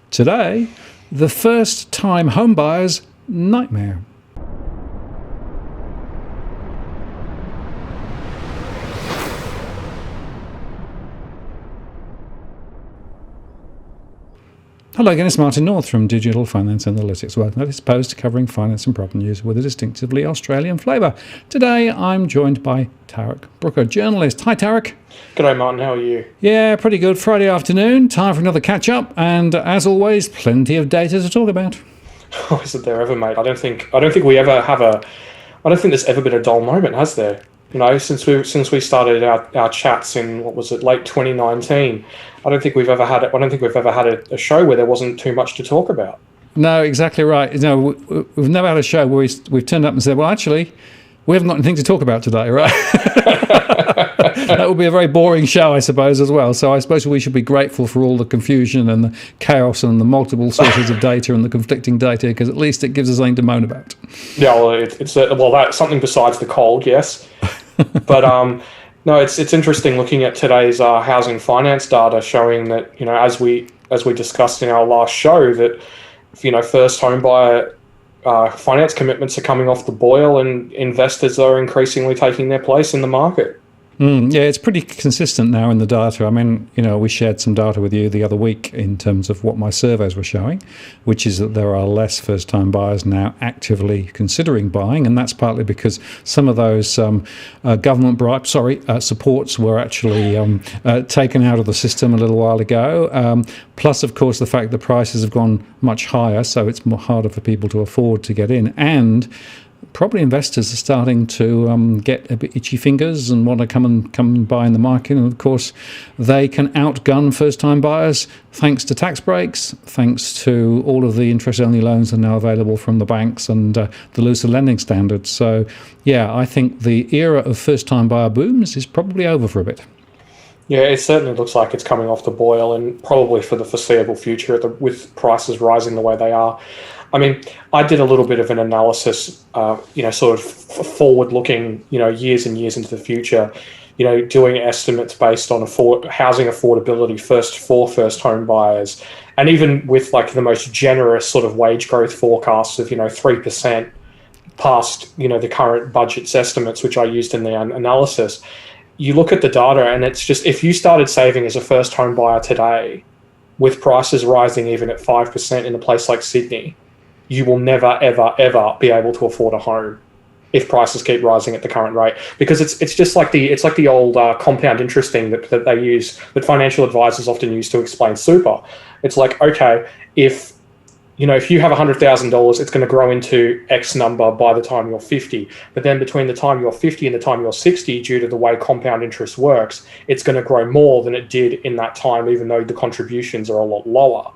Today, the first-time homebuyer's nightmare. Hello again, it's Martin North from Digital Finance Analytics. Welcome to this post covering finance and property news with a distinctively Australian flavour. Today I'm joined by Tarric, Brooker, journalist. Hi Tarric. G'day Martin, how are you? Yeah, pretty good. Friday afternoon, time for another catch-up, and as always, plenty of data to talk about. Oh, isn't there ever, mate? I don't think we ever have I don't think there's ever been a dull moment, has there? You know, since we started our chats in, what was it, late 2019, I don't think we've ever had a show where there wasn't too much to talk about. No, exactly right. You know, we've never had a show where we've turned up and said, well, actually, we haven't got anything to talk about today, right? That would be a very boring show, I suppose, as well. So I suppose we should be grateful for all the confusion and the chaos and the multiple sources of data and the conflicting data, because at least it gives us something to moan about. Yeah, well, that's something besides the cold, yes. But no, it's interesting looking at today's housing finance data showing that, you know, as we discussed in our last show, that, you know, first home buyer finance commitments are coming off the boil and investors are increasingly taking their place in the market. Yeah, it's pretty consistent now in the data. I mean, you know, we shared some data with you the other week in terms of what my surveys were showing, which is that there are less first-time buyers now actively considering buying, and that's partly because some of those government supports were actually taken out of the system a little while ago. Plus, of course, the fact that prices have gone much higher, so it's more harder for people to afford to get in, and probably investors are starting to get a bit itchy fingers and want to come and buy in the market. And of course, they can outgun first-time buyers thanks to tax breaks, thanks to all of the interest-only loans that are now available from the banks and the looser lending standards. So, yeah, I think the era of first-time buyer booms is probably over for a bit. Yeah, it certainly looks like it's coming off the boil, and probably for the foreseeable future with prices rising the way they are. I mean, I did a little bit of an analysis, you know, sort of forward-looking, you know, years and years into the future, you know, doing estimates based on housing affordability for first home buyers, and even with like the most generous sort of wage growth forecasts of, you know, 3% past, you know, the current budget's estimates, which I used in the analysis. You look at the data and it's just, if you started saving as a first home buyer today, with prices rising even at 5% in a place like Sydney, you will never, ever, ever be able to afford a home if prices keep rising at the current rate. Because it's just like the old compound interest thing that they use, that financial advisors often use to explain super. It's like, okay, if you have $100,000, it's going to grow into X number by the time you're 50. But then between the time you're 50 and the time you're 60, due to the way compound interest works, it's going to grow more than it did in that time, even though the contributions are a lot lower.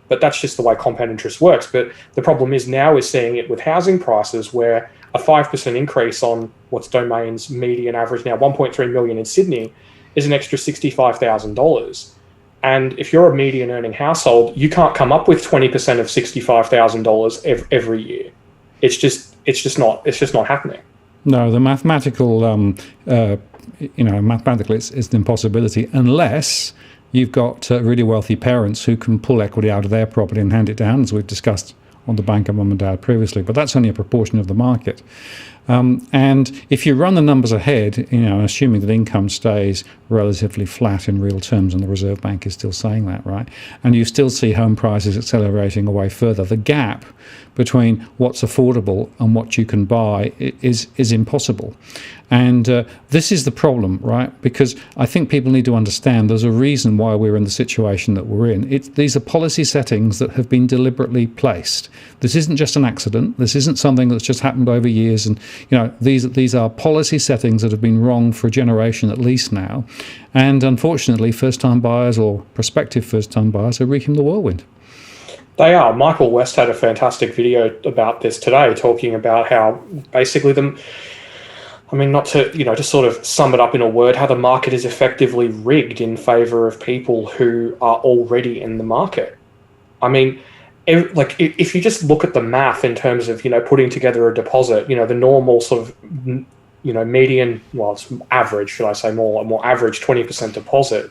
But that's just the way compound interest works. But the problem is now we're seeing it with housing prices, where a 5% increase on what's Domain's median average now, 1.3 million in Sydney, is an extra $65,000. And if you're a median earning household, you can't come up with 20% of $65,000 every year. It's just not happening. No, the mathematical, mathematically it's an impossibility unless you've got really wealthy parents who can pull equity out of their property and hand it down, as we've discussed on the bank of mum and dad previously. But that's only a proportion of the market. And if you run the numbers ahead, you know, assuming that income stays relatively flat in real terms, and the Reserve Bank is still saying that, right? And you still see home prices accelerating away further. The gap between what's affordable and what you can buy is impossible. And this is the problem, right? Because I think people need to understand there's a reason why we're in the situation that we're in. These are policy settings that have been deliberately placed. This isn't just an accident. This isn't something that's just happened over years. And, you know, these are policy settings that have been wrong for a generation at least now. And unfortunately, first-time buyers or prospective first-time buyers are reaping the whirlwind. They are. Michael West had a fantastic video about this today, talking about how basically to sort of sum it up in a word, how the market is effectively rigged in favour of people who are already in the market. I mean, if you just look at the math in terms of, you know, putting together a deposit, you know, the normal sort of, you know, median, well, it's average, should I say, more average 20% deposit.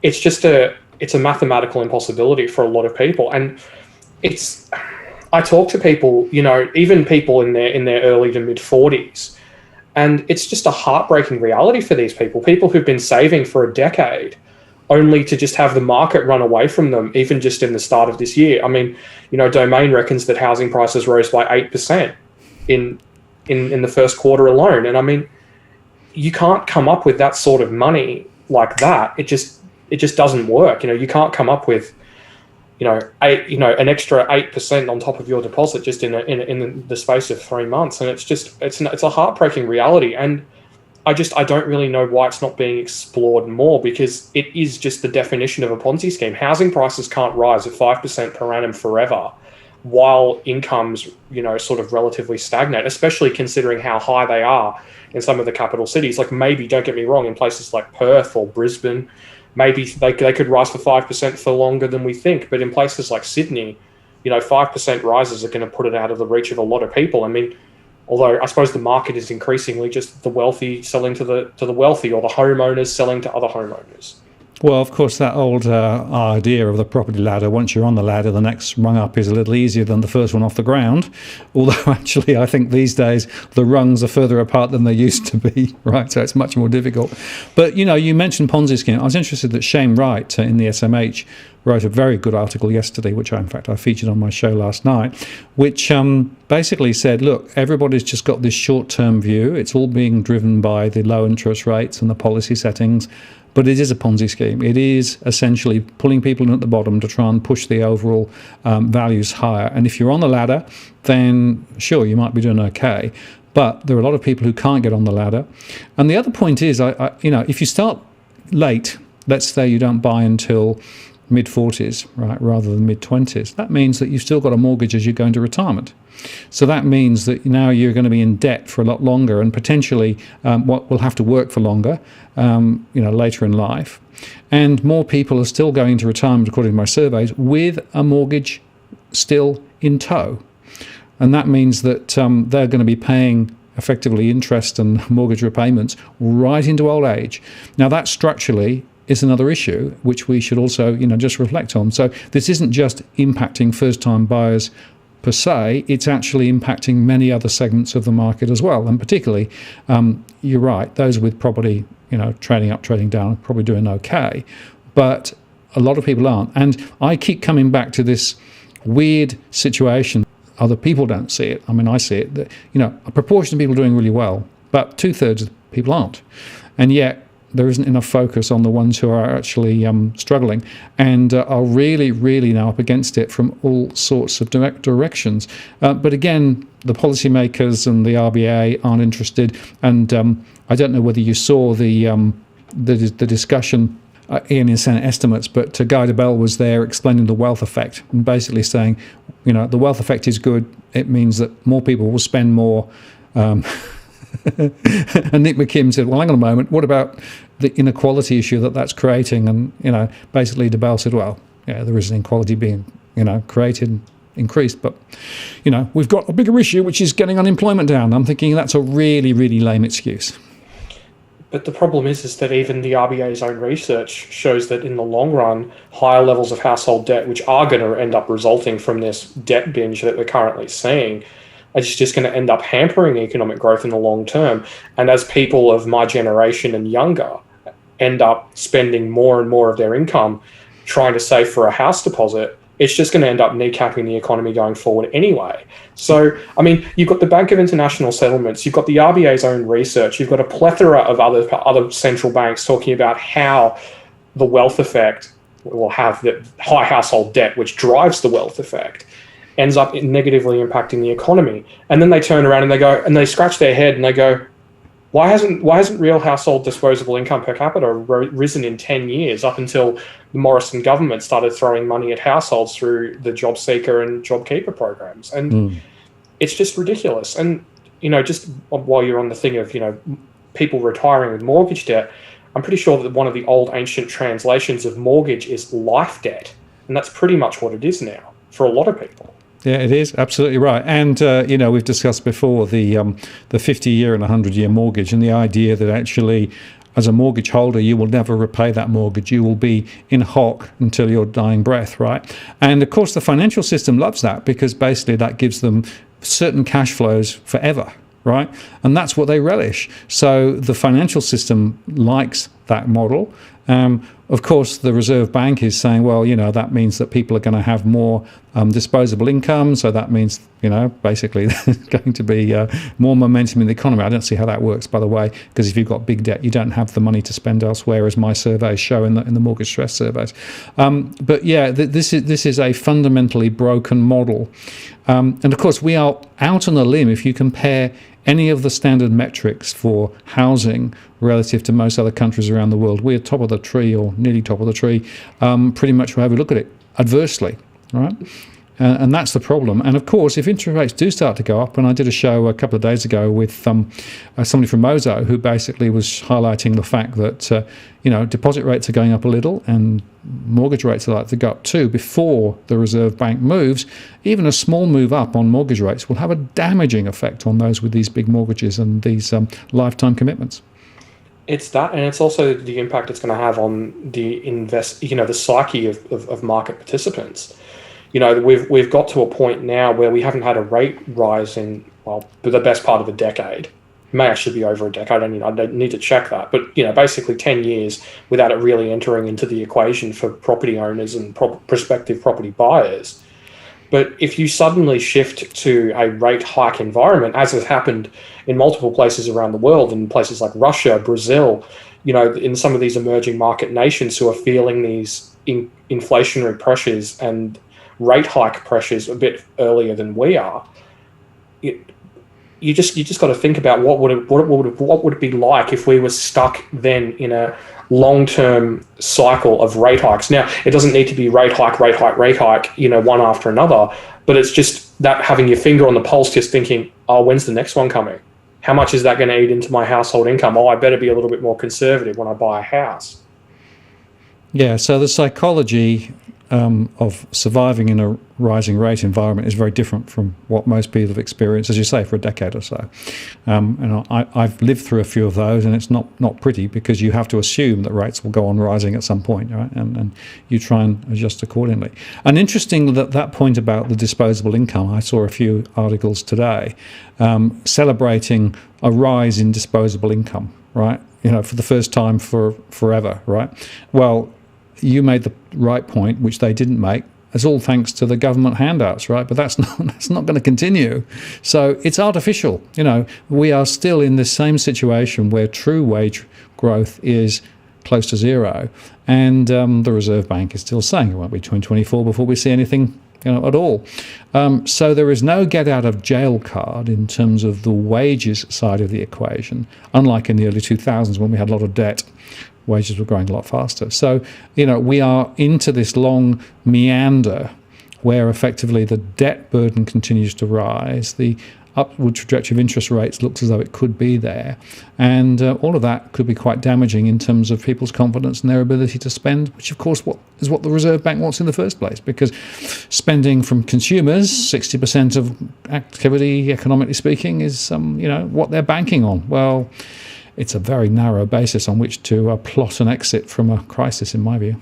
It's just a it's a mathematical impossibility for a lot of people. And it's, I talk to people, even people in their early to mid 40s, and it's just a heartbreaking reality for these people who've been saving for a decade, only to just have the market run away from them, even just in the start of this year. I mean, Domain reckons that housing prices rose by 8% in the first quarter alone. And I mean, you can't come up with that sort of money like that. It just doesn't work. You can't come up with, an extra 8% on top of your deposit just in the space of 3 months. And it's a heartbreaking reality. And I don't really know why it's not being explored more, because it is just the definition of a Ponzi scheme. Housing prices can't rise at 5% per annum forever, while incomes, sort of relatively stagnate, especially considering how high they are in some of the capital cities. Like, maybe, don't get me wrong, in places like Perth or Brisbane, maybe they could rise for 5% for longer than we think. But in places like Sydney, 5% rises are going to put it out of the reach of a lot of people. I mean, although I suppose the market is increasingly just the wealthy selling to the wealthy, or the homeowners selling to other homeowners. Well, of course, that old idea of the property ladder, once you're on the ladder, the next rung up is a little easier than the first one off the ground. Although, actually, I think these days the rungs are further apart than they used to be, right? So it's much more difficult. But, you mentioned Ponzi scheme. I was interested that Shane Wright in the SMH wrote a very good article yesterday, which I featured on my show last night, which basically said, look, everybody's just got this short-term view. It's all being driven by the low interest rates and the policy settings. But it is a Ponzi scheme. It is essentially pulling people in at the bottom to try and push the overall values higher. And if you're on the ladder, then sure, you might be doing okay. But there are a lot of people who can't get on the ladder. And the other point is, if you start late, let's say you don't buy until mid-40s, right, rather than mid-20s, that means that you've still got a mortgage as you go into retirement. So that means that now you're going to be in debt for a lot longer, and potentially what will have to work for longer, later in life. And more people are still going to retirement, according to my surveys, with a mortgage still in tow. And that means that they're going to be paying effectively interest and mortgage repayments right into old age. Now, that structurally is another issue which we should also just reflect on. So this isn't just impacting first-time buyers per se, it's actually impacting many other segments of the market as well. And particularly, you're right, those with property, trading up, trading down, are probably doing okay, but a lot of people aren't. And I keep coming back to this weird situation. Other people don't see it. I mean, I see it, that a proportion of people are doing really well, but 2/3 of people aren't. And yet there isn't enough focus on the ones who are actually struggling and are really, really now up against it from all sorts of directions. But again, the policymakers and the RBA aren't interested. And I don't know whether you saw the discussion in Senate estimates, but Guy Debelle was there explaining the wealth effect and basically saying, the wealth effect is good. It means that more people will spend more. And Nick McKim said, well, hang on a moment, what about the inequality issue that's creating? And, basically Debelle said, well, yeah, there is an inequality being, created, increased, but, we've got a bigger issue, which is getting unemployment down. I'm thinking that's a really, really lame excuse. But the problem is that even the RBA's own research shows that in the long run, higher levels of household debt, which are going to end up resulting from this debt binge that we're currently seeing, it's just going to end up hampering economic growth in the long term. And as people of my generation and younger end up spending more and more of their income trying to save for a house deposit, it's just going to end up kneecapping the economy going forward anyway. So, I mean, you've got the Bank of International Settlements, you've got the RBA's own research, you've got a plethora of other central banks talking about how the wealth effect will have the high household debt, which drives the wealth effect, ends up negatively impacting the economy. And then they turn around and they go, and they scratch their head and they go, why hasn't real household disposable income per capita risen in 10 years, up until the Morrison government started throwing money at households through the Job Seeker and JobKeeper programs? And it's just ridiculous. And, just while you're on the thing of, people retiring with mortgage debt, I'm pretty sure that one of the old ancient translations of mortgage is life debt. And that's pretty much what it is now for a lot of people. Yeah, it is absolutely right. And we've discussed before the 50-year and 100-year mortgage, and the idea that actually as a mortgage holder, you will never repay that mortgage. You will be in hock until your dying breath, right? And of course, the financial system loves that, because basically that gives them certain cash flows forever, right? And that's what they relish. So the financial system likes that model. Of course, the Reserve Bank is saying, well, that means that people are going to have more disposable income. So that means, basically there's going to be more momentum in the economy. I don't see how that works, by the way, because if you've got big debt, you don't have the money to spend elsewhere, as my surveys show in the mortgage stress surveys. But yeah, this is a fundamentally broken model. And of course, we are out on a limb if you compare any of the standard metrics for housing relative to most other countries around the world. We're top of the tree, or nearly top of the tree, pretty much wherever we look at it, adversely, right? And that's the problem. And of course, if interest rates do start to go up, and I did a show a couple of days ago with somebody from Mozo who basically was highlighting the fact that deposit rates are going up a little, and mortgage rates are likely to go up too before the Reserve Bank moves. Even a small move up on mortgage rates will have a damaging effect on those with these big mortgages and these lifetime commitments. It's that, and it's also the impact it's going to have on the the psyche of market participants. We've got to a point now where we haven't had a rate rise in, the best part of a decade. It may actually be over a decade. I don't need to check that, but basically 10 years without it really entering into the equation for property owners and prospective property buyers. But if you suddenly shift to a rate hike environment, as has happened in multiple places around the world, in places like Russia, Brazil, in some of these emerging market nations who are feeling these inflationary pressures and rate hike pressures a bit earlier than we are, you just got to think about what would it be like if we were stuck then in a long-term cycle of rate hikes. Now, it doesn't need to be rate hike, one after another, but it's just that having your finger on the pulse, just thinking, oh, when's the next one coming? How much is that going to eat into my household income? Oh, I better be a little bit more conservative when I buy a house. Yeah, so the psychology of surviving in a rising rate environment is very different from what most people have experienced, as you say, for a decade or so. I've lived through a few of those, and it's not pretty, because you have to assume that rates will go on rising at some point, right? And you try and adjust accordingly. And interesting that point about the disposable income, I saw a few articles today celebrating a rise in disposable income, right? For the first time for forever, right? Well, you made the right point, which they didn't make. It's all thanks to the government handouts, right? But that's not going to continue. So it's artificial. We are still in the same situation where true wage growth is close to zero, and the Reserve Bank is still saying it won't be 2024 before we see anything at all. So there is no get out of jail card in terms of the wages side of the equation, unlike in the early 2000s when we had a lot of debt. Wages were growing a lot faster. So, we are into this long meander where effectively the debt burden continues to rise. The upward trajectory of interest rates looks as though it could be there. And all of that could be quite damaging in terms of people's confidence and their ability to spend, which, of course, is what the Reserve Bank wants in the first place, because spending from consumers, 60% of activity, economically speaking, is what they're banking on. Well, it's a very narrow basis on which to plot an exit from a crisis, in my view.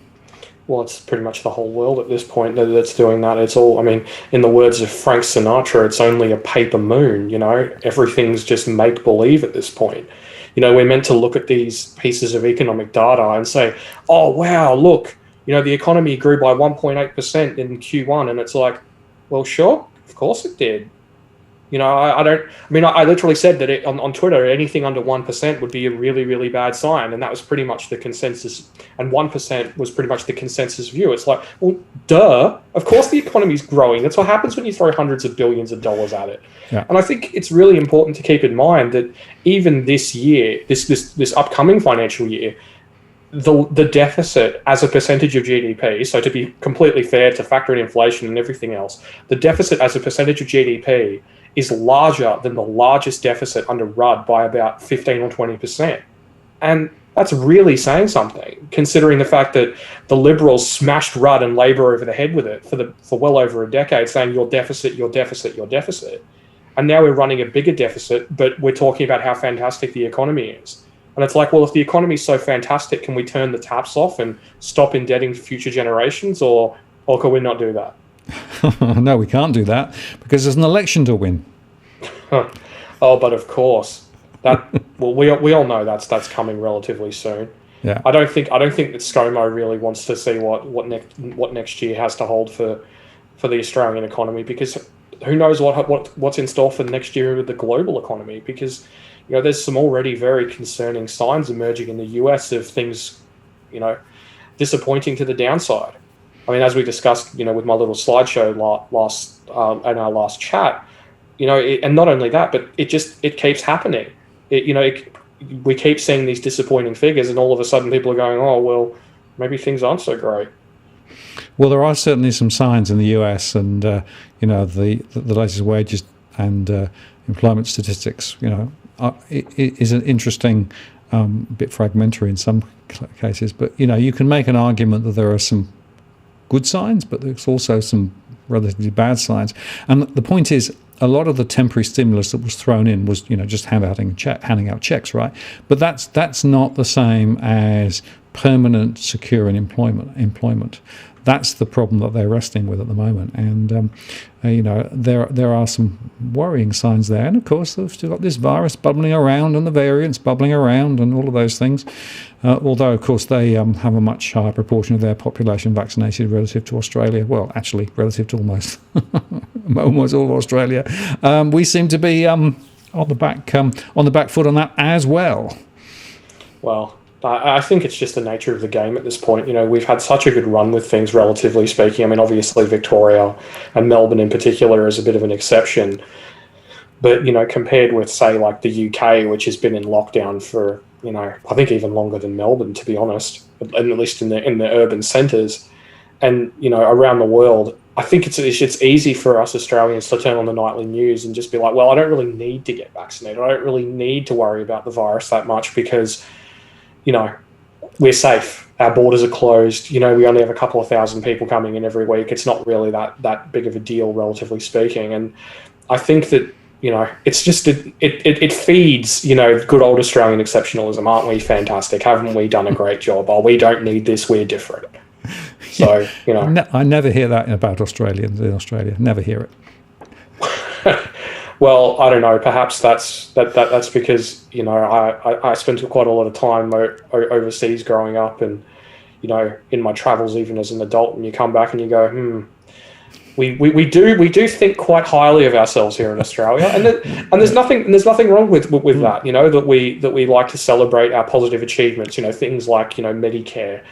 Well, it's pretty much the whole world at this point that's doing that. It's all, in the words of Frank Sinatra, it's only a paper moon, Everything's just make-believe at this point. We're meant to look at these pieces of economic data and say, oh, wow, look, the economy grew by 1.8% in Q1. And it's like, well, sure, of course it did. I literally said that on Twitter, anything under 1% would be a really, really bad sign. And that was pretty much the consensus. And 1% was pretty much the consensus view. It's like, well, duh, of course the economy's growing. That's what happens when you throw hundreds of billions of dollars at it. Yeah. And I think it's really important to keep in mind that even this year, this upcoming financial year, the deficit as a percentage of GDP, so to be completely fair, to factor in inflation and everything else, the deficit as a percentage of GDP is larger than the largest deficit under Rudd by about 15 or 20%. And that's really saying something, considering the fact that the Liberals smashed Rudd and Labor over the head with it for well over a decade, saying your deficit, your deficit, your deficit. And now we're running a bigger deficit, but we're talking about how fantastic the economy is. And it's like, well, if the economy's so fantastic, can we turn the taps off and stop indebting future generations, or can we not do that? No, we can't do that because there's an election to win. Oh, but of course, that well, we all know that's coming relatively soon. Yeah. I don't think that ScoMo really wants to see what next year has to hold for the Australian economy, because who knows what's in store for next year with the global economy, because there's some already very concerning signs emerging in the US of things disappointing to the downside. I mean, as we discussed, with my little slideshow in our last chat, and not only that, but it keeps happening. We keep seeing these disappointing figures, and all of a sudden people are going, oh, well, maybe things aren't so great. Well, there are certainly some signs in the US, and the latest wages and employment statistics, it is an interesting, bit fragmentary in some cases, but you can make an argument that there are some good signs, but there's also some relatively bad signs. And the point is, a lot of the temporary stimulus that was thrown in was, just handing out checks, right? But that's not the same as permanent, secure employment. That's the problem that they're wrestling with at the moment. And there are some worrying signs there. And of course, they've still got this virus bubbling around and the variants bubbling around and all of those things. Although, of course, they have a much higher proportion of their population vaccinated relative to Australia. Well, actually, relative to almost all of Australia. We seem to be on the back foot on that as well. Well, I think it's just the nature of the game at this point. We've had such a good run with things, relatively speaking. I mean, obviously Victoria and Melbourne in particular is a bit of an exception. But, compared with, say, like the UK, which has been in lockdown for, I think even longer than Melbourne, to be honest, at least in the urban centres, and, around the world, I think it's easy for us Australians to turn on the nightly news and just be like, well, I don't really need to get vaccinated. I don't really need to worry about the virus that much because we're safe. Our borders are closed. We only have a couple of thousand people coming in every week. It's not really that big of a deal, relatively speaking. And I think that, it's just, it feeds, good old Australian exceptionalism. Aren't we fantastic? Haven't we done a great job? Oh, we don't need this. We're different. So, I never hear that about Australians in Australia. Never hear it. Well, I don't know. Perhaps that's because I spent quite a lot of time overseas growing up, and in my travels even as an adult, and you come back and you go, we do think quite highly of ourselves here in Australia, and there's nothing wrong with that. That we like to celebrate our positive achievements. Things like Medicare,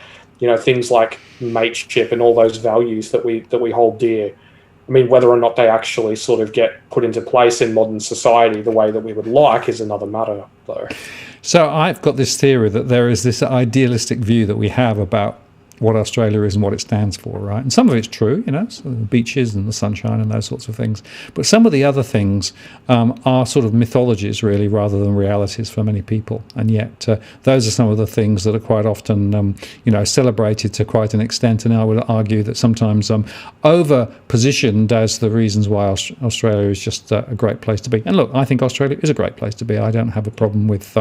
things like mateship, and all those values that we hold dear. I mean, whether or not they actually sort of get put into place in modern society the way that we would like is another matter, though. So I've got this theory that there is this idealistic view that we have about what Australia is and what it stands for, right? And some of it's true, so the beaches and the sunshine and those sorts of things. But some of the other things are sort of mythologies, really, rather than realities for many people. And yet those are some of the things that are quite often, celebrated to quite an extent. And I would argue that sometimes over-positioned as the reasons why Australia is just a great place to be. And look, I think Australia is a great place to be. I don't have a problem with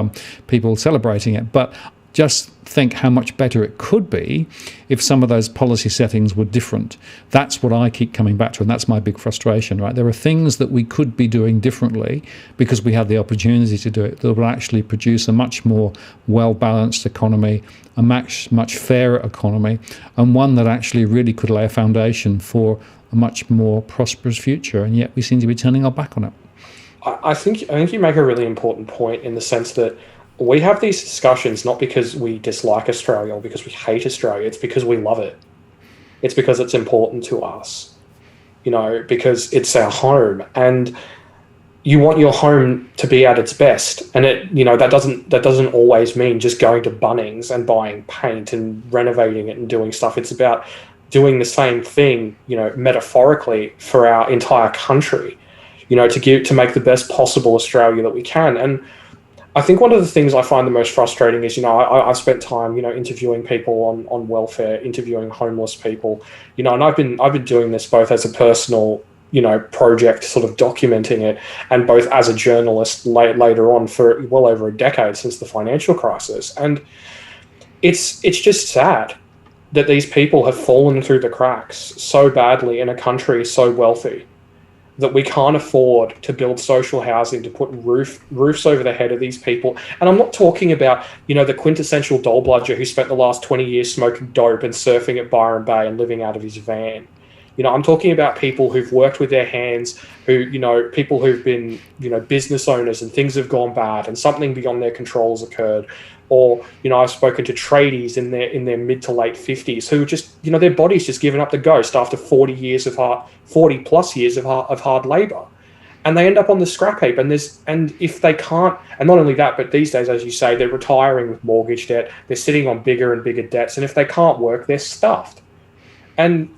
people celebrating it. But just think how much better it could be if some of those policy settings were different. That's what I keep coming back to, and that's my big frustration, right? There are things that we could be doing differently because we had the opportunity to do it that will actually produce a much more well-balanced economy, a much fairer economy, and one that actually really could lay a foundation for a much more prosperous future, and yet we seem to be turning our back on it. I think you make a really important point in the sense that we have these discussions not because we dislike Australia or because we hate Australia. It's because we love it. It's because it's important to us, because it's our home, and you want your home to be at its best. And that doesn't always mean just going to Bunnings and buying paint and renovating it and doing stuff. It's about doing the same thing, metaphorically for our entire country, to make the best possible Australia that we can. And I think one of the things I find the most frustrating is, I've spent time, interviewing people on welfare, interviewing homeless people, and I've been doing this both as a personal project sort of documenting it, and both as a journalist later on for well over a decade since the financial crisis. And it's just sad that these people have fallen through the cracks so badly in a country so wealthy that we can't afford to build social housing, to put roofs over the head of these people. And I'm not talking about, the quintessential doll bludger who spent the last 20 years smoking dope and surfing at Byron Bay and living out of his van. I'm talking about people who've worked with their hands, people who've been, business owners, and things have gone bad and something beyond their controls occurred. Or, I've spoken to tradies in their mid to late 50s who just, their body's just given up the ghost after 40 plus years of hard labor. And they end up on the scrap heap. And if they can't, and not only that, but these days, as you say, they're retiring with mortgage debt. They're sitting on bigger and bigger debts. And if they can't work, they're stuffed. And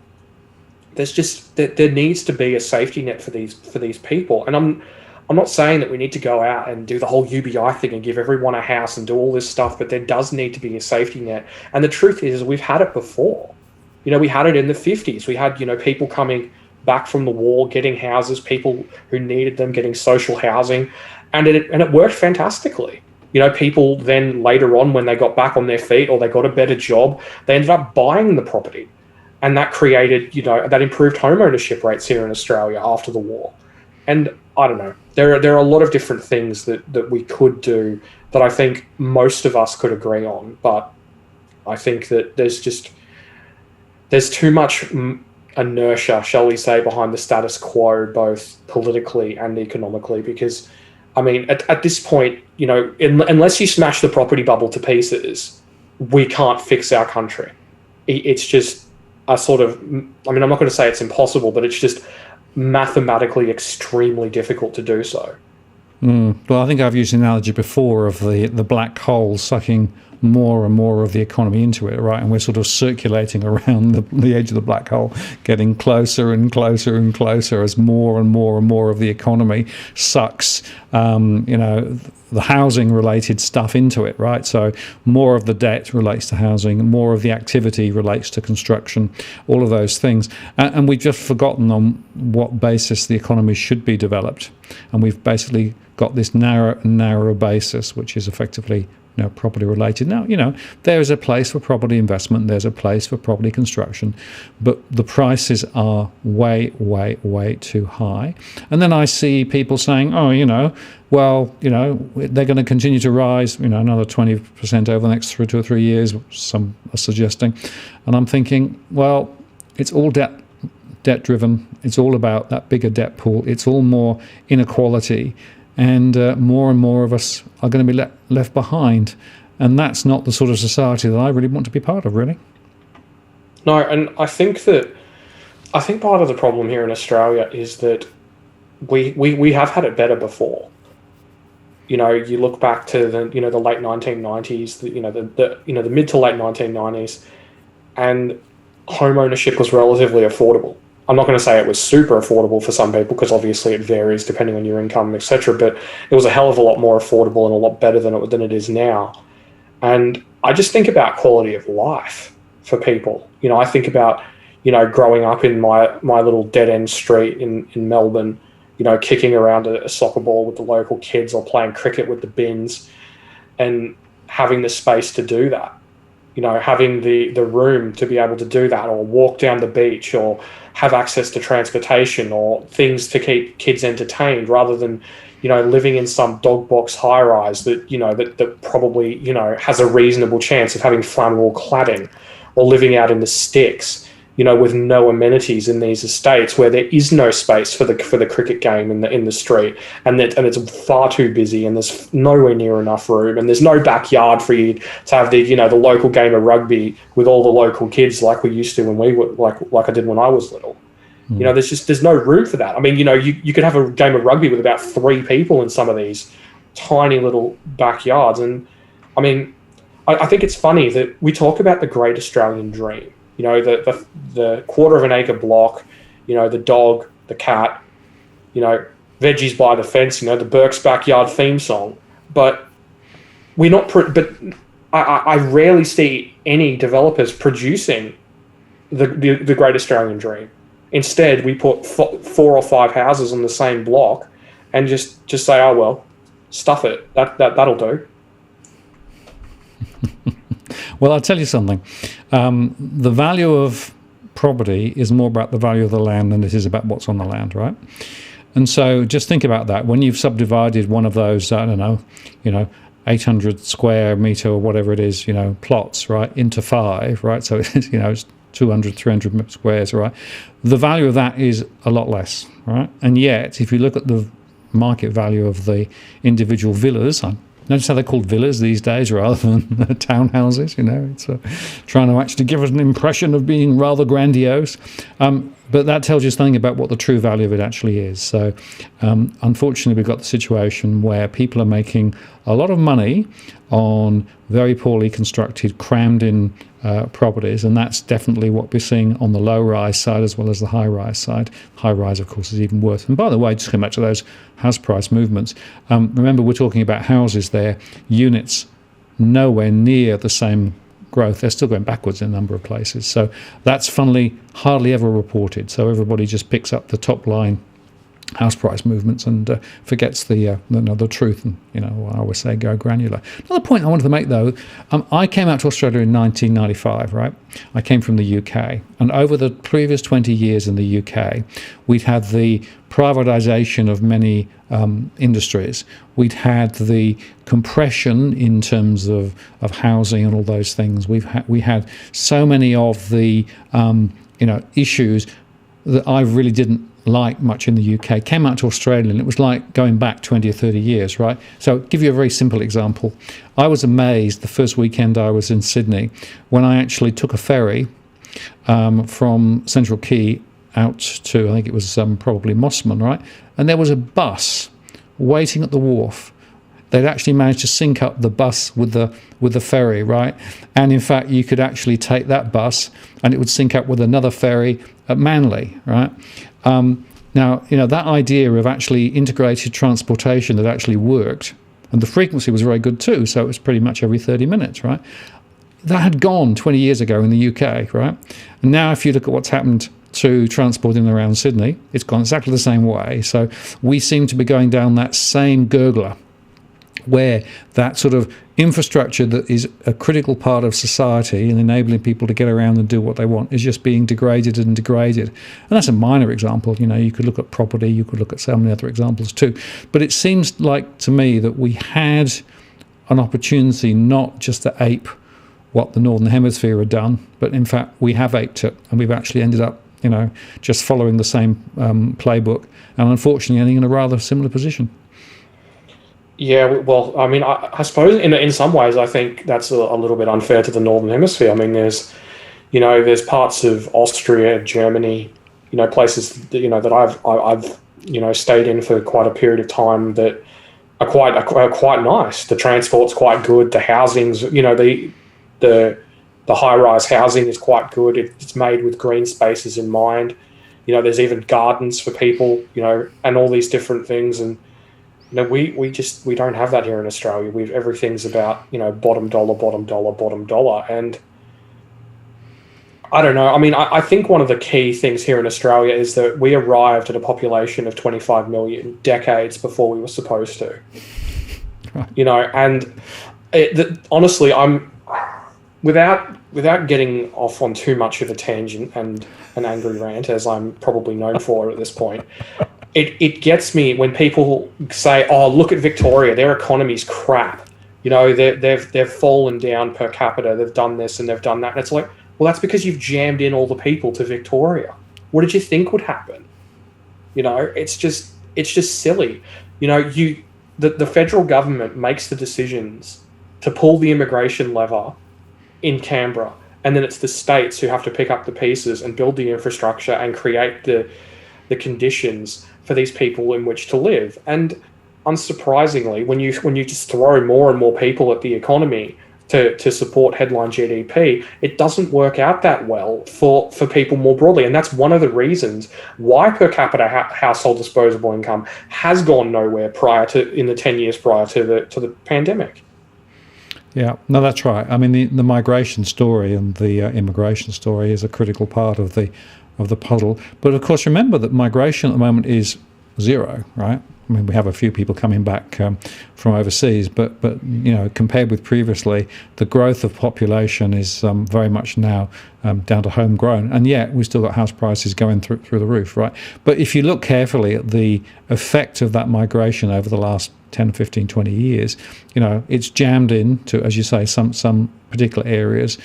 there needs to be a safety net for these people. And I'm not saying that we need to go out and do the whole UBI thing and give everyone a house and do all this stuff, but there does need to be a safety net. And the truth is we've had it before. We had it in the 50s. We had, people coming back from the war, getting houses, people who needed them, getting social housing, and it worked fantastically. People then later on, when they got back on their feet or they got a better job, they ended up buying the property. And that created, that improved home ownership rates here in Australia after the war. And I don't know, there are a lot of different things that we could do that I think most of us could agree on. But I think that there's too much inertia, shall we say, behind the status quo, both politically and economically. Because, at this point, unless you smash the property bubble to pieces, we can't fix our country. It's just a sort of, I'm not going to say it's impossible, but it's just mathematically extremely difficult to do so. Well, I think I've used the analogy before of the black hole sucking more and more of the economy into it, right? And we're sort of circulating around the edge of the black hole, getting closer and closer and closer as more and more and more of the economy sucks, the housing-related stuff into it, right? So more of the debt relates to housing, more of the activity relates to construction, all of those things. And we've just forgotten on what basis the economy should be developed. And we've basically got this narrow basis, which is effectively property related. Now, there is a place for property investment, there's a place for property construction, but the prices are way, way, way too high. And then I see people saying, they're going to continue to rise, another 20% over the next 2 or 3 years, some are suggesting. And I'm thinking, well, it's all debt driven. It's all about that bigger debt pool. It's all more inequality. And more of us are going to be left behind. And that's not the sort of society that I really want to be part of, really. No, and I think part of the problem here in Australia is that we have had it better before. You look back to the late 1990s, the mid to late 1990s, and home ownership was relatively affordable. I'm not going to say it was super affordable for some people, because obviously it varies depending on your income, etc. But it was a hell of a lot more affordable and a lot better than it is now. And I just think about quality of life for people. I think about, growing up in my little dead end street in Melbourne, kicking around a soccer ball with the local kids or playing cricket with the bins, and having the space to do that. Having the room to be able to do that, or walk down the beach, or have access to transportation or things to keep kids entertained, rather than, living in some dog box high rise that, that probably, has a reasonable chance of having flammable cladding, or living out in the sticks, with no amenities in these estates where there is no space for the cricket game in the street, and it's far too busy, and there's nowhere near enough room, and there's no backyard for you to have the local game of rugby with all the local kids like we used to when we were like I did when I was little. There's no room for that. You could have a game of rugby with about 3 people in some of these tiny little backyards. And I think it's funny that we talk about the great Australian dream. The quarter of an acre block, the dog, the cat, veggies by the fence, the Burke's Backyard theme song. But I rarely see any developers producing the great Australian dream. Instead, we put 4 or 5 houses on the same block, and just say, oh well, stuff it. That'll do. Well, I'll tell you something. The value of property is more about the value of the land than it is about what's on the land, right? And so just think about that. When you've subdivided one of those, I don't know, 800 square meter or whatever it is, plots, right, into 5, right? So it's, it's 200, 300 squares, right? The value of that is a lot less, right? And yet, if you look at the market value of the individual villas, notice how they're called villas these days rather than townhouses, It's trying to actually give us an impression of being rather grandiose. But that tells you something about what the true value of it actually is. So unfortunately, we've got the situation where people are making a lot of money on very poorly constructed, crammed in properties, and that's definitely what we're seeing on the low-rise side as well as the high-rise side. High-rise, of course, is even worse. And by the way, just come back to those house price movements. Remember, we're talking about houses there, units nowhere near the same growth. They're still going backwards in a number of places. So that's funnily hardly ever reported. So everybody just picks up the top line house price movements and forgets the truth. And I always say go granular. Another point I wanted to make though, I came out to Australia in 1995, right? I came from the UK, and over the previous 20 years in the UK, we'd had the privatisation of many industries. We'd had the compression in terms of housing and all those things. We had so many of the issues that I really didn't like much in the UK. Came out to Australia and it was like going back 20 or 30 years, right? So I'll give you a very simple example. I was amazed the first weekend I was in Sydney when I actually took a ferry from Central Quay out to, I think it was probably Mossman, right? And there was a bus waiting at the wharf. They'd actually managed to sync up the bus with the ferry, right? And in fact, you could actually take that bus and it would sync up with another ferry at Manly, right? Now, that idea of actually integrated transportation that actually worked, and the frequency was very good too, so it was pretty much every 30 minutes, right? That had gone 20 years ago in the UK, right? And now if you look at what's happened to transport in and around Sydney, it's gone exactly the same way. So we seem to be going down that same gurgler, where that sort of infrastructure that is a critical part of society and enabling people to get around and do what they want is just being degraded. And that's a minor example. You could look at property, you could look at so many other examples too. But it seems like to me that we had an opportunity not just to ape what the Northern Hemisphere had done, but in fact we have aped it, and we've actually ended up just following the same playbook, and unfortunately ending in a rather similar position. Yeah, well, I mean, I suppose in some ways, I think that's a little bit unfair to the Northern Hemisphere. I mean, there's parts of Austria, Germany, places that I've stayed in for quite a period of time that are quite nice. The transport's quite good. The housing's, the high-rise housing is quite good. It's made with green spaces in mind. There's even gardens for people, and all these different things. And we don't have that here in Australia. Everything's about bottom dollar, and I don't know. I mean, I think one of the key things here in Australia is that we arrived at a population of 25 million decades before we were supposed to. Right. And honestly, I'm without getting off on too much of a tangent and an angry rant, as I'm probably known for at this point. It gets me when people say, "Oh, look at Victoria; their economy's crap. They've fallen down per capita. They've done this and they've done that." And it's like, well, that's because you've jammed in all the people to Victoria. What did you think would happen? It's just silly. The federal government makes the decisions to pull the immigration lever in Canberra, and then it's the states who have to pick up the pieces and build the infrastructure and create the conditions for these people in which to live. And unsurprisingly, when you just throw more and more people at the economy to support headline GDP, it doesn't work out that well for people more broadly. And that's one of the reasons why per capita household disposable income has gone nowhere in the 10 years prior to the pandemic. Yeah, no, that's right. I mean, the migration story and the immigration story is a critical part of the of the puzzle. But of course, remember that migration at the moment is zero, right? I mean, we have a few people coming back from overseas, but compared with previously, the growth of population is very much now down to homegrown, and yet we've still got house prices going through the roof, right? But if you look carefully at the effect of that migration over the last 10, 15, 20 years, it's jammed into, as you say, some particular areas.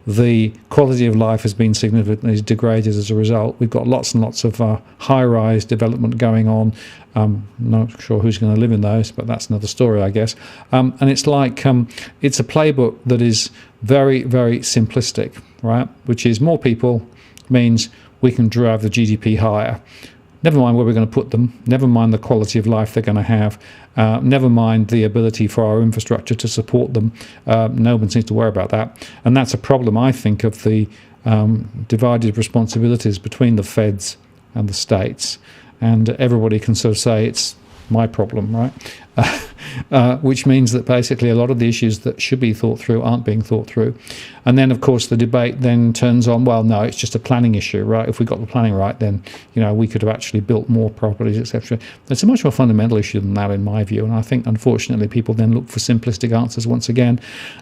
The quality of life has been significantly degraded as a result. We've got lots and lots of high-rise development going on. Not sure who's going to live in those, but that's another story, I guess. And it's like it's a playbook that is very, very simplistic, right? Which is more people means we can drive the GDP higher. Never mind where we're going to put them, never mind the quality of life they're going to have, never mind the ability for our infrastructure to support them. No one seems to worry about that. And that's a problem, I think, of the divided responsibilities between the feds and the states. And everybody can sort of say it's my problem, right? Which means that basically a lot of the issues that should be thought through aren't being thought through. And then, of course, the debate then turns on, well, no, it's just a planning issue, right? If we got the planning right, then, we could have actually built more properties, etc. It's a much more fundamental issue than that, in my view. And I think, unfortunately, people then look for simplistic answers once again.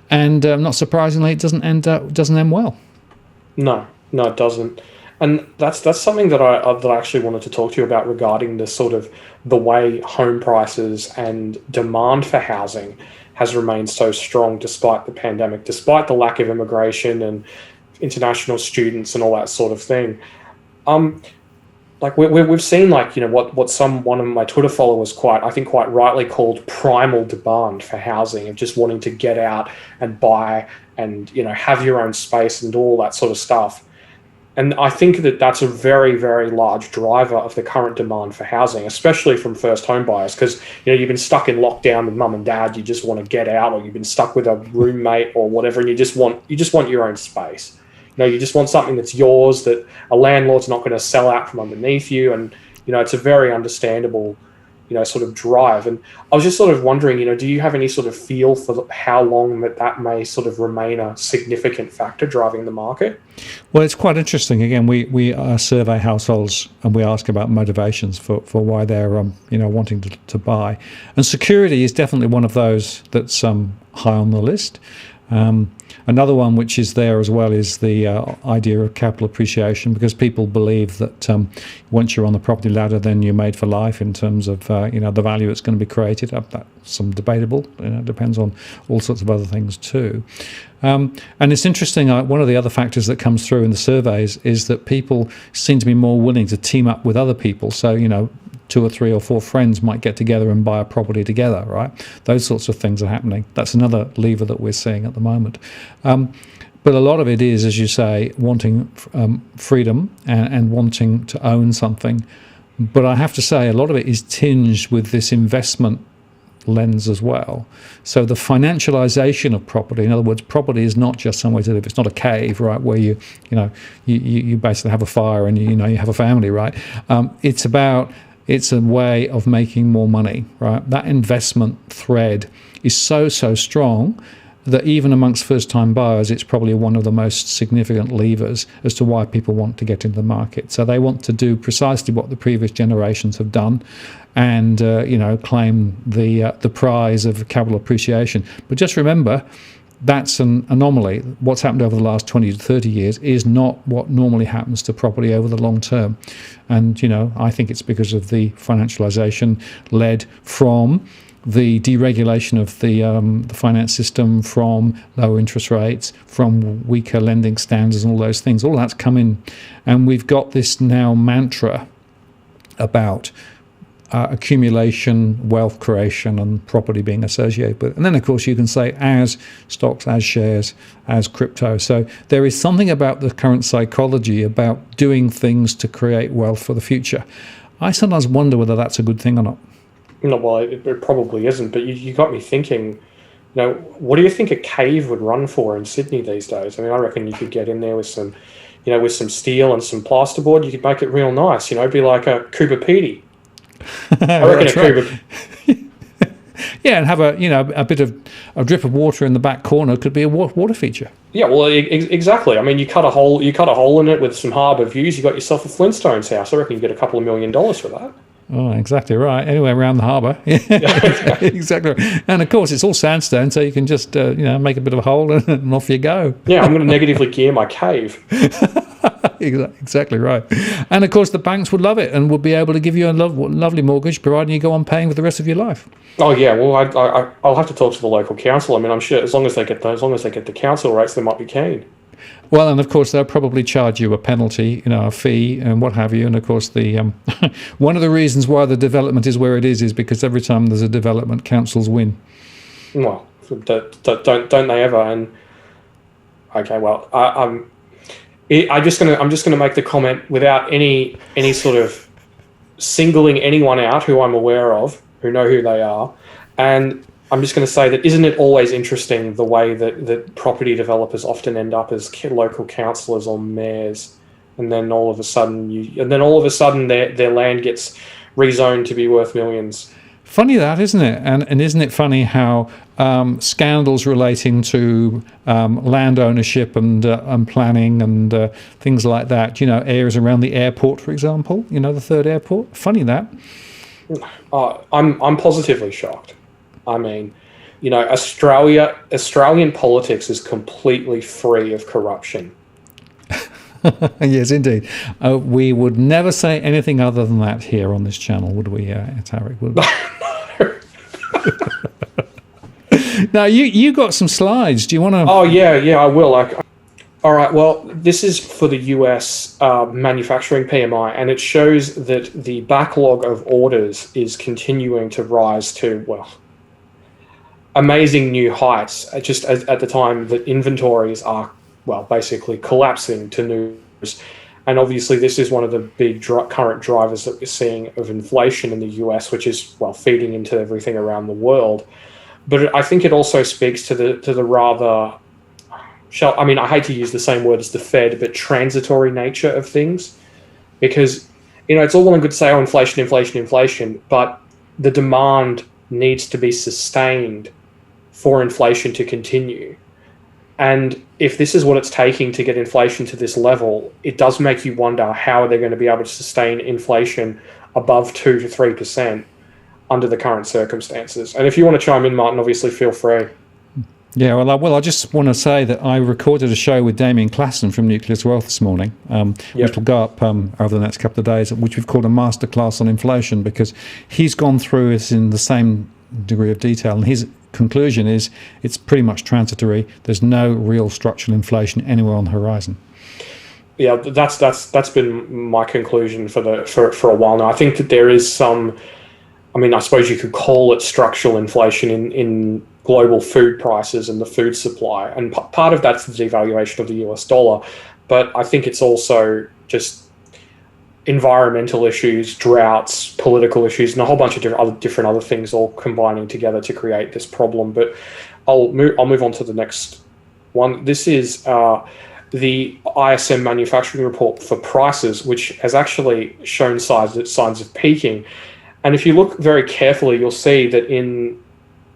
And not surprisingly, it doesn't end well. No, it doesn't. And that's something that I actually wanted to talk to you about regarding the way home prices and demand for housing has remained so strong despite the pandemic, despite the lack of immigration and international students and all that sort of thing. Like we've seen what one of my Twitter followers quite rightly called primal demand for housing, of just wanting to get out and buy and have your own space and do all that sort of stuff. And I think that that's a very, very large driver of the current demand for housing, especially from first home buyers, because you've been stuck in lockdown with mum and dad, you just want to get out, or you've been stuck with a roommate or whatever, and you just want your own space. You just want something that's yours, that a landlord's not going to sell out from underneath you, and it's a very understandable sort of drive. And I was just sort of wondering, do you have any sort of feel for how long that may sort of remain a significant factor driving the market? Well, it's quite interesting. Again, we survey households and we ask about motivations for why they're wanting to buy, and security is definitely one of those that's high on the list. Another one which is there as well is the idea of capital appreciation, because people believe that once you're on the property ladder, then you're made for life in terms of the value that's going to be created. That's some debatable. Depends on all sorts of other things too. And it's interesting. One of the other factors that comes through in the surveys is that people seem to be more willing to team up with other people. So 2 or 3 or 4 friends might get together and buy a property together, right? Those sorts of things are happening. That's another lever that we're seeing at the moment. But a lot of it is, as you say, wanting freedom and wanting to own something. But I have to say, a lot of it is tinged with this investment lens as well. So the financialization of property, in other words, property is not just somewhere to live. It's not a cave, right, where you basically have a fire and you have a family, right? It's a way of making more money, right? That investment thread is so strong that even amongst first-time buyers, it's probably one of the most significant levers as to why people want to get into the market. So they want to do precisely what the previous generations have done, and claim the prize of capital appreciation. But just remember, that's an anomaly. What's happened over the last 20 to 30 years is not what normally happens to property over the long term. And, I think it's because of the financialization led from the deregulation of the finance system, from low interest rates, from weaker lending standards and all those things. All that's come in. And we've got this now mantra about accumulation, wealth creation, and property being associated with. And then, of course, you can say as stocks, as shares, as crypto. So there is something about the current psychology about doing things to create wealth for the future. I sometimes wonder whether that's a good thing or not. No, well, it probably isn't. But you got me thinking. What do you think a cave would run for in Sydney these days? I mean, I reckon you could get in there with some, with some steel and some plasterboard. You could make it real nice. Be like a Cooper Petey. I reckon That's right. Yeah, and have a bit of a drip of water in the back corner could be a water feature. Yeah, well, exactly. I mean, you cut a hole in it with some harbour views. You got yourself a Flintstones house. I reckon you get a couple of $1 million for that. Oh, exactly right. Anywhere around the harbour. Exactly. And of course, it's all sandstone, so you can just make a bit of a hole and off you go. Yeah, I'm going to negatively gear my cave. Exactly right. And of course, the banks would love it and would be able to give you a lovely mortgage, providing you go on paying for the rest of your life. Oh yeah, well, I'll have to talk to the local council. I mean, I'm sure as long as they get the council rates, they might be keen. Well, and of course they'll probably charge you a penalty, a fee, and what have you. And of course, the one of the reasons why the development is where it is because every time there's a development, councils win. Well, don't they ever? And okay, well, I'm just gonna make the comment without any sort of singling anyone out who I'm aware of, who know who they are, and I'm just going to say that isn't it always interesting the way that property developers often end up as local councillors or mayors, and then all of a sudden their land gets rezoned to be worth millions. Funny that, isn't it? And isn't it funny how scandals relating to land ownership and planning and things like that, areas around the airport, for example, the third airport. Funny that. I'm positively shocked. I mean, Australian politics is completely free of corruption. Yes, indeed. We would never say anything other than that here on this channel, would we, Tarric? Would we? Now, you got some slides. Do you want to? Oh, yeah, I will. All right, well, this is for the US manufacturing PMI, and it shows that the backlog of orders is continuing to rise to, amazing new heights, just at the time that inventories are, basically collapsing to news. And obviously this is one of the big current drivers that we're seeing of inflation in the US, which is, feeding into everything around the world. But I think it also speaks to the rather, I hate to use the same word as the Fed, but transitory nature of things. Because, it's all well and good to say, inflation, but the demand needs to be sustained for inflation to continue. And if this is what it's taking to get inflation to this level, it does make you wonder how they're going to be able to sustain inflation above 2 to 3% under the current circumstances. And if you want to chime in, Martin, obviously feel free. Yeah, well, I just want to say that I recorded a show with Damien Klassen from Nucleus Wealth this morning, which will go up over the next couple of days, which we've called a masterclass on inflation, because he's gone through it in the same degree of detail, and his conclusion is it's pretty much transitory. There's no real structural inflation anywhere on the horizon. Yeah, that's been my conclusion for a while now. I think that there is some, I suppose you could call it structural inflation in global food prices and the food supply, and part of that's the devaluation of the US dollar, but I think it's also just environmental issues, droughts, political issues, and a whole bunch of different other things all combining together to create this problem. But I'll move on to the next one. This is the ISM manufacturing report for prices, which has actually shown signs of peaking. And if you look very carefully, you'll see that in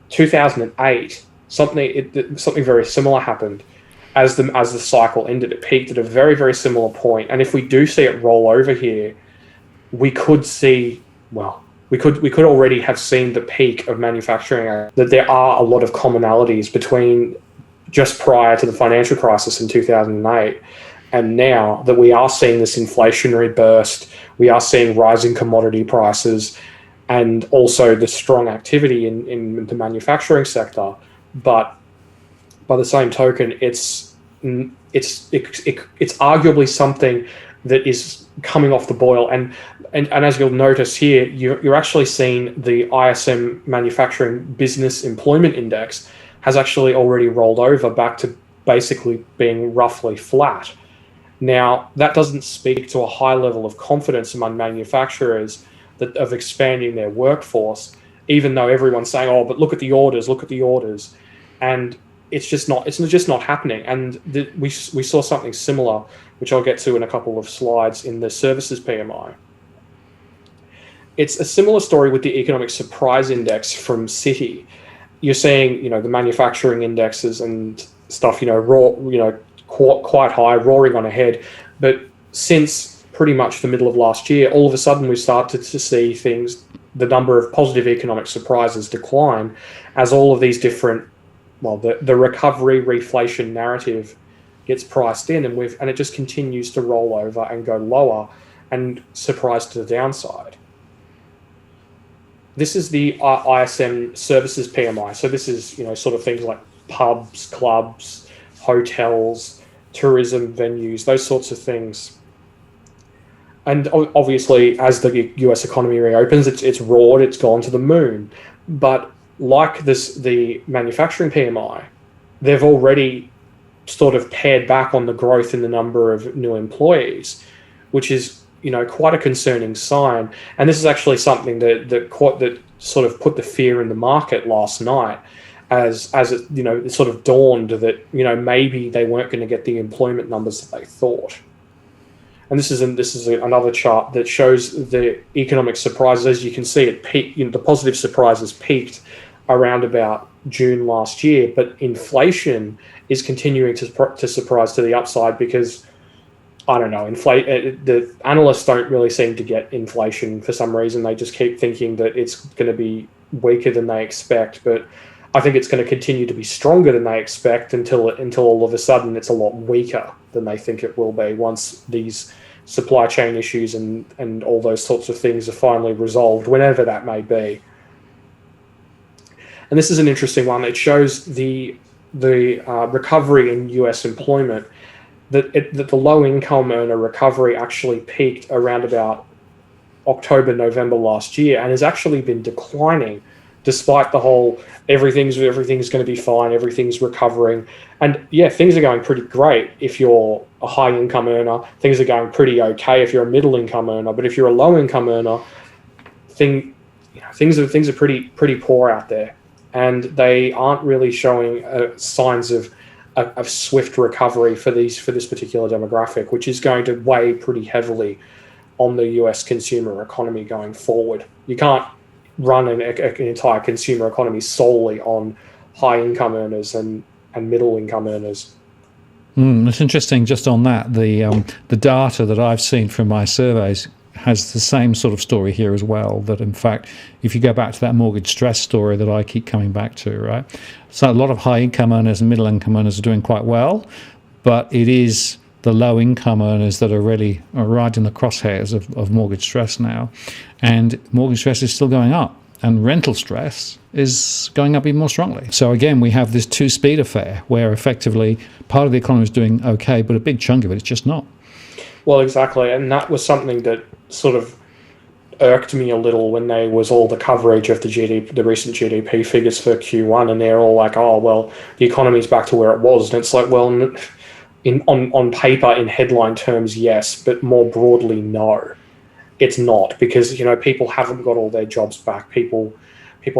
2008, something very similar happened. As the cycle ended, it peaked at a very, very similar point. And if we do see it roll over here, we could see, we could already have seen the peak of manufacturing. That there are a lot of commonalities between just prior to the financial crisis in 2008 and now, that we are seeing this inflationary burst, we are seeing rising commodity prices, and also the strong activity in the manufacturing sector. But by the same token, it's arguably something that is coming off the boil, and as you'll notice here, you're actually seeing the ISM manufacturing business employment index has actually already rolled over back to basically being roughly flat. Now, that doesn't speak to a high level of confidence among manufacturers of expanding their workforce, even though everyone's saying, "Oh, but look at the orders, and it's just not happening. And we saw something similar, which I'll get to in a couple of slides, in the services PMI. it's a similar story with the economic surprise index from Citi. You're seeing, the manufacturing indexes and stuff, quite high, roaring on ahead. But since pretty much the middle of last year, all of a sudden we started to see the number of positive economic surprises decline as all of these different, the recovery reflation narrative gets priced in, and it just continues to roll over and go lower and surprise to the downside. This is the ISM services PMI. So this is, sort of things like pubs, clubs, hotels, tourism venues, those sorts of things. And obviously, as the US economy reopens, it's roared, it's gone to the moon. But like the manufacturing PMI, they've already sort of pared back on the growth in the number of new employees, which is, quite a concerning sign. And this is actually something that sort of put the fear in the market last night, as it, it sort of dawned that, maybe they weren't going to get the employment numbers that they thought. And this is another chart that shows the economic surprises. As you can see, it peaked. The positive surprises peaked around about June last year, but inflation is continuing to surprise to the upside because, I don't know, the analysts don't really seem to get inflation for some reason. They just keep thinking that it's going to be weaker than they expect, but I think it's going to continue to be stronger than they expect until all of a sudden it's a lot weaker than they think it will be once these supply chain issues and all those sorts of things are finally resolved, whenever that may be. And this is an interesting one. It shows the recovery in US employment, that the low-income earner recovery actually peaked around about October, November last year, and has actually been declining despite the whole everything's going to be fine, everything's recovering. And yeah, things are going pretty great if you're a high-income earner. Things are going pretty okay if you're a middle-income earner. But if you're a low-income earner, things are pretty poor out there, and they aren't really showing signs of swift recovery for this particular demographic, which is going to weigh pretty heavily on the US consumer economy going forward. You can't run an entire consumer economy solely on high income earners and middle income earners. It's interesting. Just on that, the data that I've seen from my surveys has the same sort of story here as well. That in fact, if you go back to that mortgage stress story that I keep coming back to, right? So a lot of high income earners and middle income earners are doing quite well, but it is the low income earners that are really right in the crosshairs of mortgage stress now. And mortgage stress is still going up, and rental stress is going up even more strongly. So again, we have this two-speed affair where effectively part of the economy is doing okay, but a big chunk of it is just not. Well, exactly. And that was something that sort of irked me a little when there was all the coverage of the recent GDP figures for Q1, and they're all like, oh, well, the economy's back to where it was. And it's like, well, on paper, in headline terms, yes, but more broadly, no. It's not, because people haven't got all their jobs back. People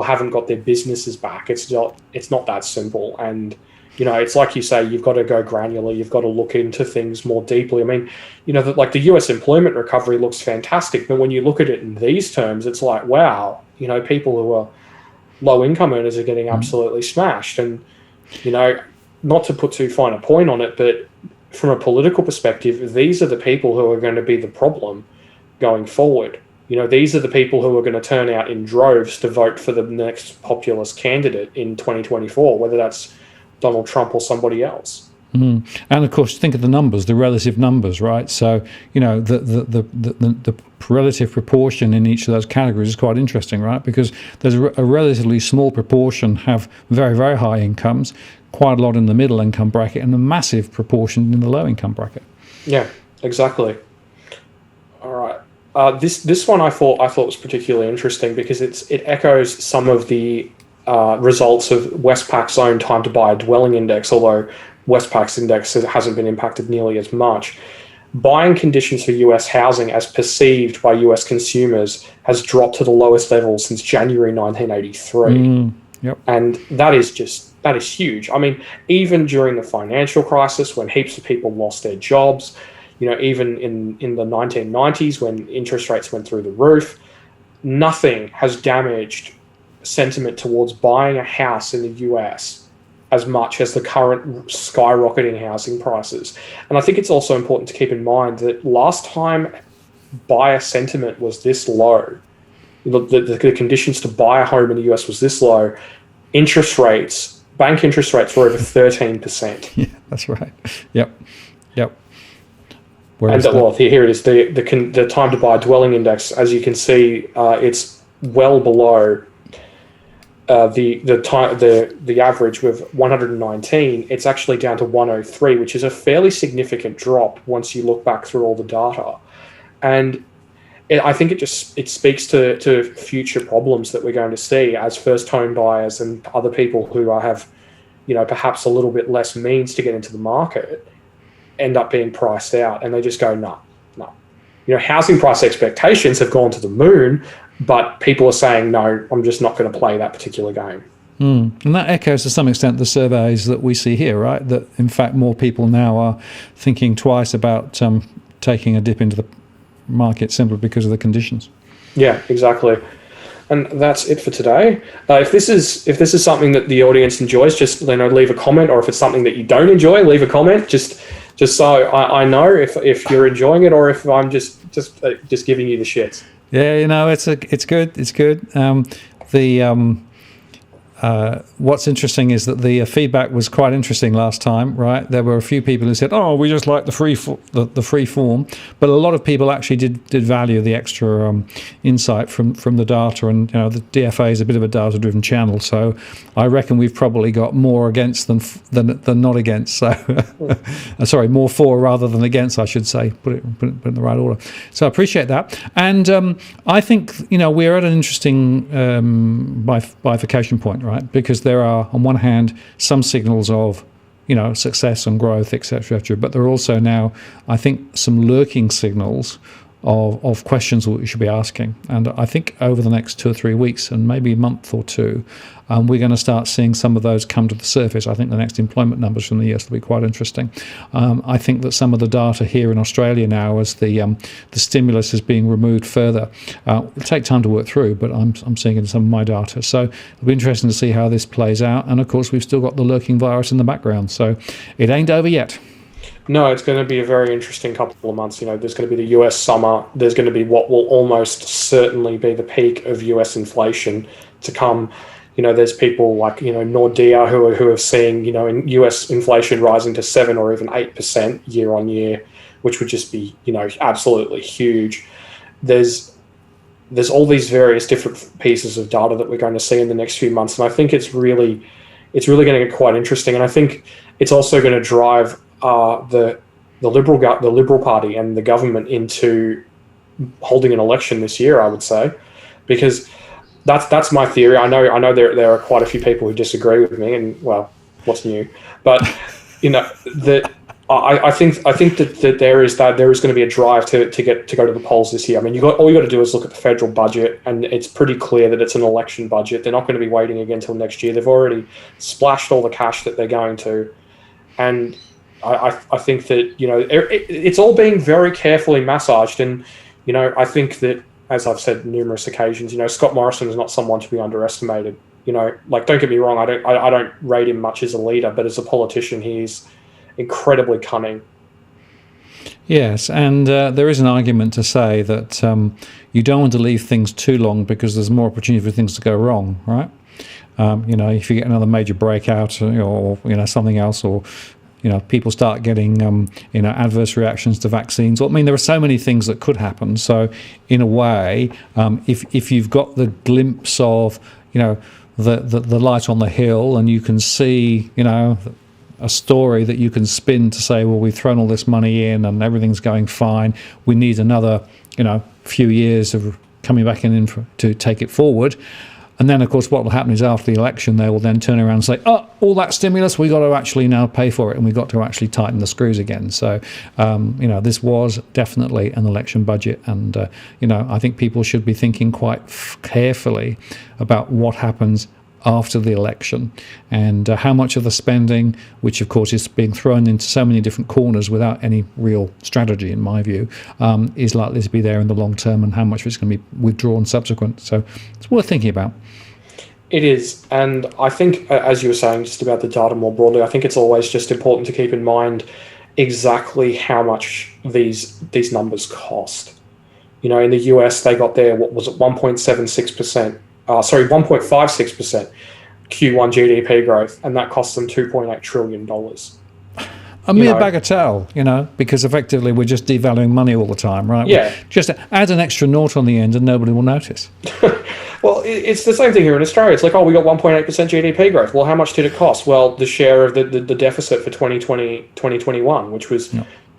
haven't got their businesses back. It's not that simple. And it's like you say, you've got to go granular. You've got to look into things more deeply. I mean, like the US employment recovery looks fantastic, but when you look at it in these terms, it's like, wow, people who are low income earners are getting absolutely smashed. And not to put too fine a point on it, but from a political perspective, these are the people who are going to be the problem going forward. These are the people who are going to turn out in droves to vote for the next populist candidate in 2024, whether that's Donald Trump or somebody else. And of course, think of the numbers, the relative numbers, right? So, the relative proportion in each of those categories is quite interesting, right? Because there's a relatively small proportion have very, very high incomes, quite a lot in the middle income bracket, and a massive proportion in the low income bracket. Yeah, exactly. All right. This one I thought was particularly interesting because it echoes some of the results of Westpac's own time to buy a dwelling index, although Westpac's index hasn't been impacted nearly as much. Buying conditions for US housing as perceived by US consumers has dropped to the lowest level since January 1983. Yep. And that is huge. I mean, even during the financial crisis, when heaps of people lost their jobs, even in the 1990s when interest rates went through the roof, nothing has damaged sentiment towards buying a house in the US as much as the current skyrocketing housing prices. And I think it's also important to keep in mind that last time buyer sentiment was this low, the conditions to buy a home in the US was this low, bank interest rates were over 13%. Yeah, that's right. Yep. Here it is. The time to buy dwelling index, as you can see, it's well below the average with 119. It's actually down to 103, which is a fairly significant drop once you look back through all the data. And I think it speaks to future problems that we're going to see as first home buyers and other people who have, perhaps a little bit less means to get into the market end up being priced out, and they just go, no. Housing price expectations have gone to the moon, but people are saying, no, I'm just not going to play that particular game. And that echoes to some extent the surveys that we see here, right? That in fact more people now are thinking twice about taking a dip into the market simply because of the conditions. Yeah, exactly. And that's it for today. If this is something that the audience enjoys, just leave a comment, or if it's something that you don't enjoy, leave a comment. Just so I know if you're enjoying it or if I'm just giving you the shits. Yeah, it's good. It's good. What's interesting is that the feedback was quite interesting last time, right? There were a few people who said, "Oh, we just like the free form," but a lot of people actually did value the extra insight from the data. And the DFA is a bit of a data-driven channel, so I reckon we've probably got more against than not against. So, sorry, more for rather than against, I should say. Put it in the right order. So I appreciate that, and I think we're at an interesting bifurcation point, right? Because there are, on one hand, some signals of, success and growth, etc., but there are also now, I think, some lurking signals of questions that we should be asking. And I think over the next 2 or 3 weeks, and maybe a month or two, we're going to start seeing some of those come to the surface. I think the next employment numbers from the US will be quite interesting. I think that some of the data here in Australia now, as the stimulus is being removed further, it'll take time to work through, but I'm seeing it in some of my data. So it'll be interesting to see how this plays out. And of course, we've still got the lurking virus in the background, so it ain't over yet. No, it's going to be a very interesting couple of months. There's going to be the US summer. There's going to be what will almost certainly be the peak of US inflation to come. There's people like, Nordea who are seeing, in US inflation rising to 7 or even 8% year on year, which would just be, absolutely huge. There's all these various different pieces of data that we're going to see in the next few months. And I think it's really going to get quite interesting. And I think it's also going to drive the Liberal Party and the government into holding an election this year, I would say, because that's my theory. I know there are quite a few people who disagree with me, and well, what's new? But I think that there is going to be a drive to go to the polls this year. I mean, all you got to do is look at the federal budget, and it's pretty clear that it's an election budget. They're not going to be waiting again until next year. They've already splashed all the cash that they're going to, and I think that it's all being very carefully massaged, and I think that, as I've said numerous occasions, Scott Morrison is not someone to be underestimated. Don't get me wrong, I don't rate him much as a leader, but as a politician, he's incredibly cunning. Yes, and there is an argument to say that you don't want to leave things too long because there's more opportunity for things to go wrong, right? If you get another major breakout or something else, or people start getting adverse reactions to vaccines. There are so many things that could happen. So in a way, if you've got the glimpse of the light on the hill, and you can see a story that you can spin to say, well, we've thrown all this money in and everything's going fine, we need another few years of coming back in to take it forward. And then, of course, what will happen is after the election, they will then turn around and say, oh, all that stimulus, we got to actually now pay for it, and we've got to actually tighten the screws again. So, this was definitely an election budget. And, I think people should be thinking quite carefully about what happens after the election, and how much of the spending, which of course is being thrown into so many different corners without any real strategy, in my view, is likely to be there in the long term, and how much of it's going to be withdrawn subsequent. So it's worth thinking about. It is, and I think, as you were saying, just about the data more broadly, I think it's always just important to keep in mind exactly how much these numbers cost. In the US, they got their, 1.56%, 1.56% Q1 GDP growth, and that cost them $2.8 trillion. A mere bagatelle, because effectively we're just devaluing money all the time, right? Yeah. Just add an extra naught on the end and nobody will notice. Well, it's the same thing here in Australia. It's like, we got 1.8% GDP growth. Well, how much did it cost? Well, the share of the deficit for 2021, which was,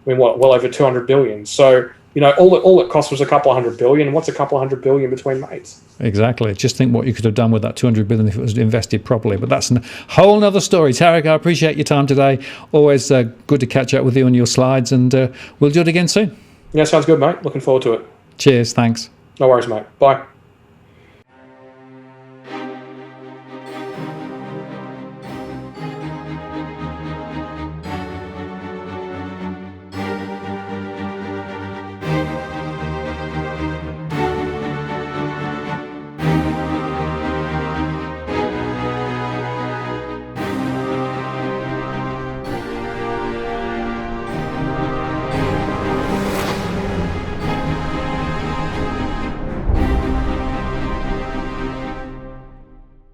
well over 200 billion. So, all it cost was a couple of $100 billion. What's a couple of $100 billion between mates? Exactly. Just think what you could have done with that 200 billion if it was invested properly. But that's a whole other story. Tarric, I appreciate your time today. Always good to catch up with you on your slides, and we'll do it again soon. Yeah, sounds good, mate. Looking forward to it. Cheers. Thanks. No worries, mate. Bye.